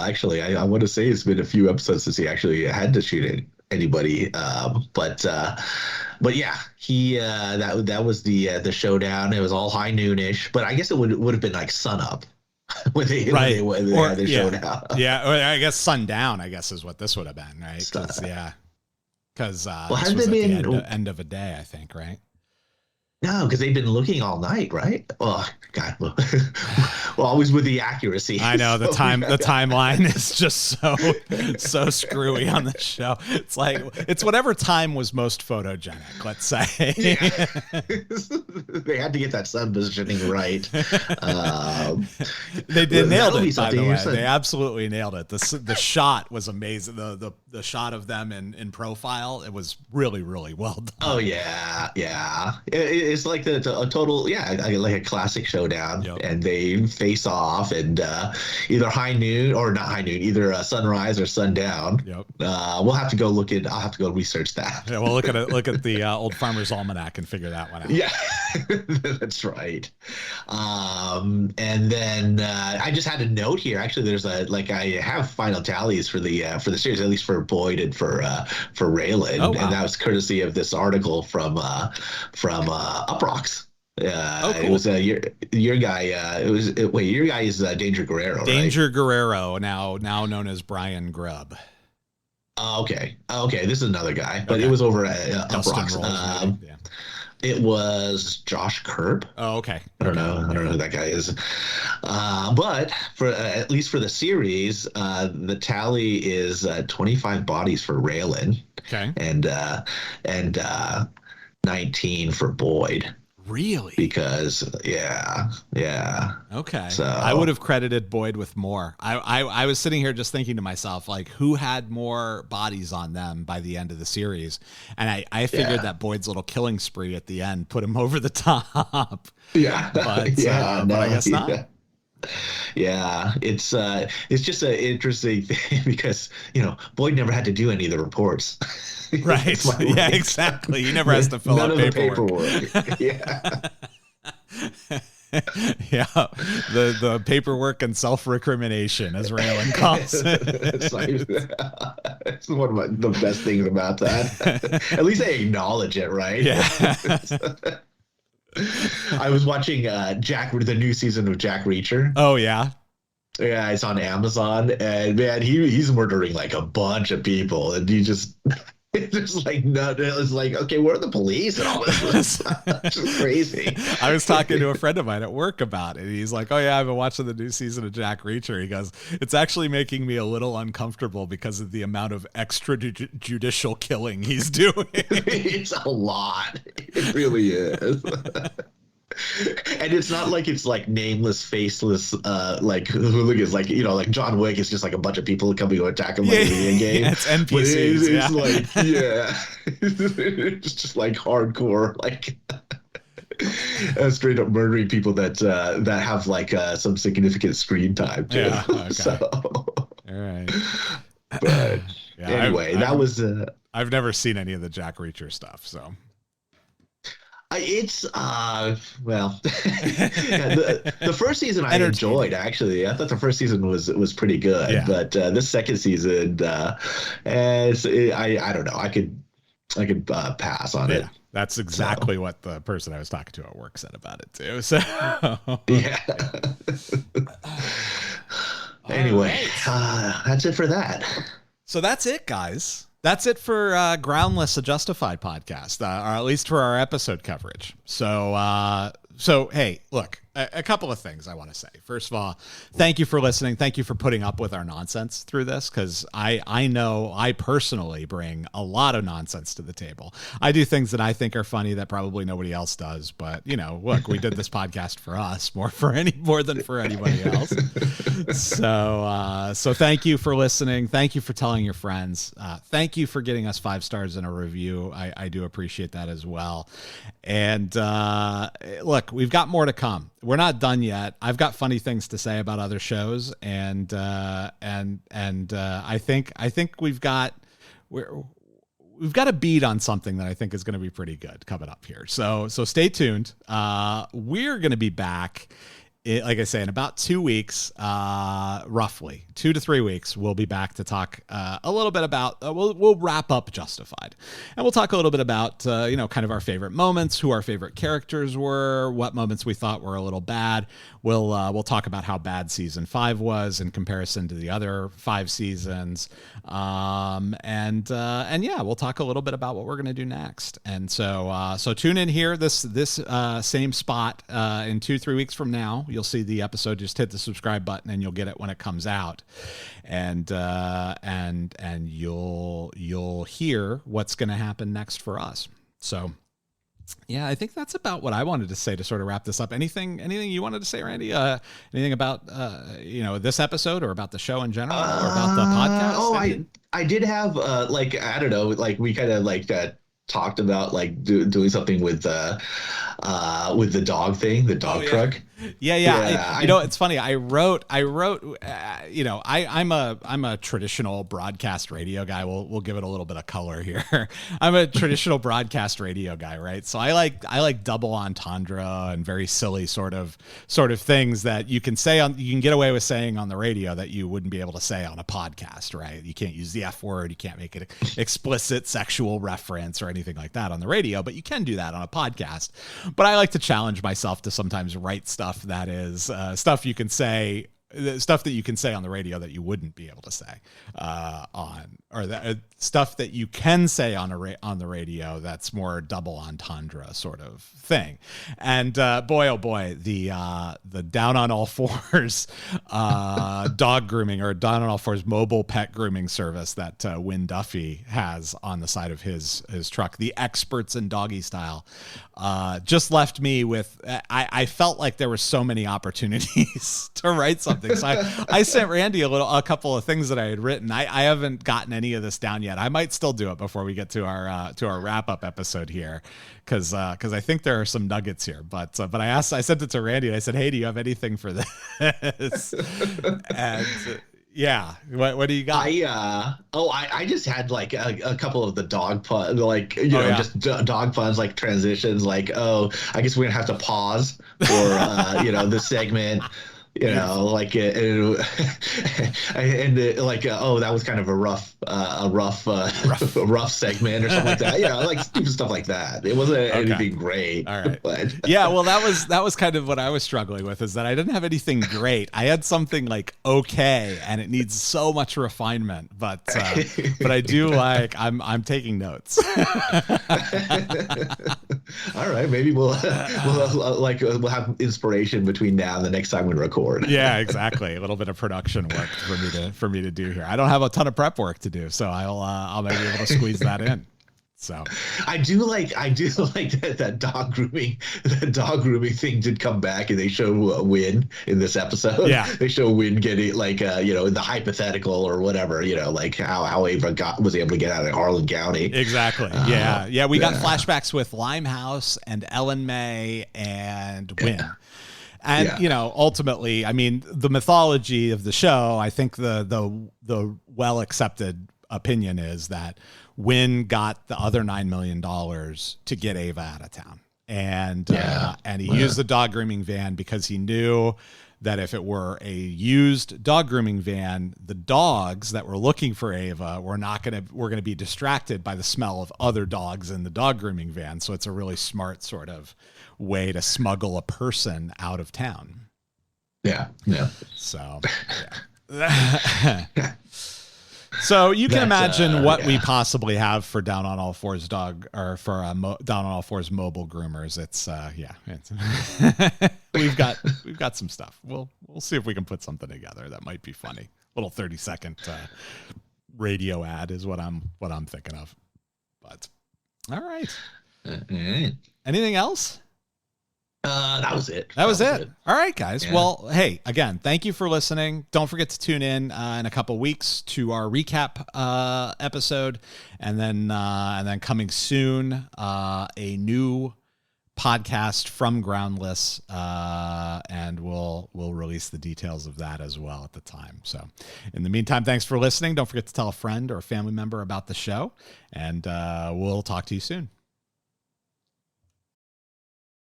Actually, I want to say it's been a few episodes since he actually had to shoot anybody. But yeah, he that was the showdown. It was all high noonish, but I guess it would have been like sun up Right. when they Or had their yeah. showdown. Yeah. Or I guess sundown, I guess is what this would have been. Right. Cause yeah. Cause Well, this have was they at the been? end of a day, I think. Right. No, because they've been looking all night, right? Oh God, well, always with the accuracy. I know the So, timeline is just so screwy on the show. It's like it's whatever time was most photogenic, let's say. yeah. They had to get that sun positioning right. They did nailed that'll be it, by the something. way. They absolutely nailed it. The shot was amazing. The shot of them in profile, it was really, really well done. Oh yeah, yeah. It's like a total, yeah, like a classic showdown, Yep. and they face off, and either high noon or not high noon, either sunrise or sundown. Yep. We'll have to go look at. I'll have to go research that. Yeah, well, look at the Old Farmer's Almanac and figure that one out. Yeah, that's right. And then I just had a note here. Actually, there's I have final tallies for the series, at least for Boyd and for Raylan, Oh, wow. and that was courtesy of this article from Uprocks. Oh, cool. It was your guy. Your guy is Danger Guerrero, Danger right? Guerrero, now known as Brian Grubb. Okay. This is another guy, but Okay. it was over at Dustin Uprocks. Rolls, yeah. It was Josh Kerb. Oh, okay. I don't know who that guy is. But for at least for the series, the tally is 25 bodies for Raylan, Okay. and 19 for Boyd. Really? Because yeah. Okay. So I would have credited Boyd with more. I was sitting here just thinking to myself, like, who had more bodies on them by the end of the series? And I figured that Boyd's little killing spree at the end put him over the top. Yeah. But, but I guess not. Yeah, it's just an interesting thing because Boyd never had to do any of the reports. Right. Yeah, exactly. He never has to fill out paperwork. Yeah. Yeah, the paperwork and self-recrimination, as Raylan calls it. It's one of the best things about that. At least they acknowledge it, right? Yeah. I was watching the new season of Jack Reacher. Oh yeah. Yeah, it's on Amazon, and man, he's murdering like a bunch of people, and he just it's just like no, it's like okay, where are the police and all this? It's just crazy. I was talking to a friend of mine at work about it. He's like, "Oh yeah, I've been watching the new season of Jack Reacher." He goes, "It's actually making me a little uncomfortable because of the amount of extrajudicial killing he's doing." It's a lot. It really is. And it's not like it's like nameless, faceless, like hooligans, like like John Wick is just like a bunch of people coming to attack him like a video game. Yeah, it's NPCs. It's like it's just like hardcore, like straight up murdering people that have like some significant screen time too. Yeah, okay. So, all right. But anyway, that was. I've never seen any of the Jack Reacher stuff, so. It's well, the first season I enjoyed actually. I thought the first season was pretty good, but this second season, I don't know. I could pass on it. That's exactly what the person I was talking to at work said about it too. So yeah. Anyway, that's it for that. So that's it, guys. That's it for Groundless, a Justified podcast, or at least for our episode coverage. So, hey, look, a couple of things I want to say. First of all, thank you for listening. Thank you for putting up with our nonsense through this, because I know I personally bring a lot of nonsense to the table. I do things that I think are funny that probably nobody else does, but look, we did this podcast for us more than for anybody else. So thank you for listening. Thank you for telling your friends. Thank you for getting us 5 stars in a review. I do appreciate that as well. And look, we've got more to come. We're not done yet. I've got funny things to say about other shows, and I think we've got a beat on something that I think is going to be pretty good coming up here. So stay tuned. We're going to be back like I say, in about 2 weeks, roughly 2 to 3 weeks, we'll be back to talk a little bit about. We'll wrap up Justified, and we'll talk a little bit about kind of our favorite moments, who our favorite characters were, what moments we thought were a little bad. We'll talk about how bad season 5 was in comparison to the other 5 seasons, and yeah, we'll talk a little bit about what we're gonna do next. And so tune in here this same spot in 2-3 weeks from now. You'll see the episode. Just hit the subscribe button and you'll get it when it comes out, and you'll hear what's going to happen next for us. So yeah, I think that's about what I wanted to say to sort of wrap this up. Anything you wanted to say, Randy? Anything about this episode, or about the show in general, or about the podcast? Oh, I did have I don't know, like we kind of talked about doing something with the dog thing, the dog truck. Yeah. It's funny. I wrote. I'm a traditional broadcast radio guy. We'll give it a little bit of color here. I'm a traditional broadcast radio guy, right? So I like double entendre and very silly sort of things that you can get away with saying on the radio that you wouldn't be able to say on a podcast, right? You can't use the F word. You can't make it explicit sexual reference or anything like that on the radio, but you can do that on a podcast. But I like to challenge myself to sometimes write stuff that is stuff you can say, stuff that you can say on the radio that you wouldn't be able to say stuff that you can say on the radio that's more double entendre sort of thing. And boy, oh boy, the Down on All Fours dog grooming, or Down on All Fours mobile pet grooming service that Win Duffy has on the side of his truck, the Experts in Doggy Style, just left me with, I felt like there were so many opportunities to write something. So I sent Randy a couple of things that I had written. I haven't gotten any of this down yet. I might still do it before we get to our wrap up episode here, because I think there are some nuggets here. But I sent it to Randy and I said, hey, do you have anything for this? And yeah, what do you got? I just had a couple of the dog puns, just dog puns, like transitions, I guess we're gonna have to pause for this segment. That was kind of a rough segment or something like that. Stupid stuff like that. It wasn't anything great. All right. But yeah, well, that was kind of what I was struggling with, is that I didn't have anything great. I had something okay, and it needs so much refinement, but I do I'm taking notes. All right, maybe we'll have inspiration between now and the next time we record. Yeah, exactly. A little bit of production work for me to do here. I don't have a ton of prep work to do, so I'll maybe be able to squeeze that in. So I do like that dog grooming thing did come back, and they show Win in this episode. Yeah, they show Win getting the hypothetical or whatever, how Ava was able to get out of Harlan County. Exactly. Yeah. We got flashbacks with Limehouse and Ellen May and Win. Yeah. And, ultimately, I mean, the mythology of the show, I think the well-accepted opinion is that Win got the other $9 million to get Ava out of town. And he used the dog grooming van because he knew that if it were a used dog grooming van, the dogs that were looking for Ava were going to be distracted by the smell of other dogs in the dog grooming van. So it's a really smart sort of way to smuggle a person out of town. Yeah. So, yeah. So you can imagine what we possibly have for Down on All Fours Down on All Fours mobile groomers. It's we've got some stuff. We'll see if we can put something together that might be funny. Little 30-second radio ad is what I'm thinking of. But all right. Anything else? That was it. That was it. All right, guys. Yeah. Well, hey, again, thank you for listening. Don't forget to tune in a couple weeks to our recap episode, and then coming soon, a new podcast from Groundless, and we'll release the details of that as well at the time. So, in the meantime, thanks for listening. Don't forget to tell a friend or a family member about the show, and we'll talk to you soon.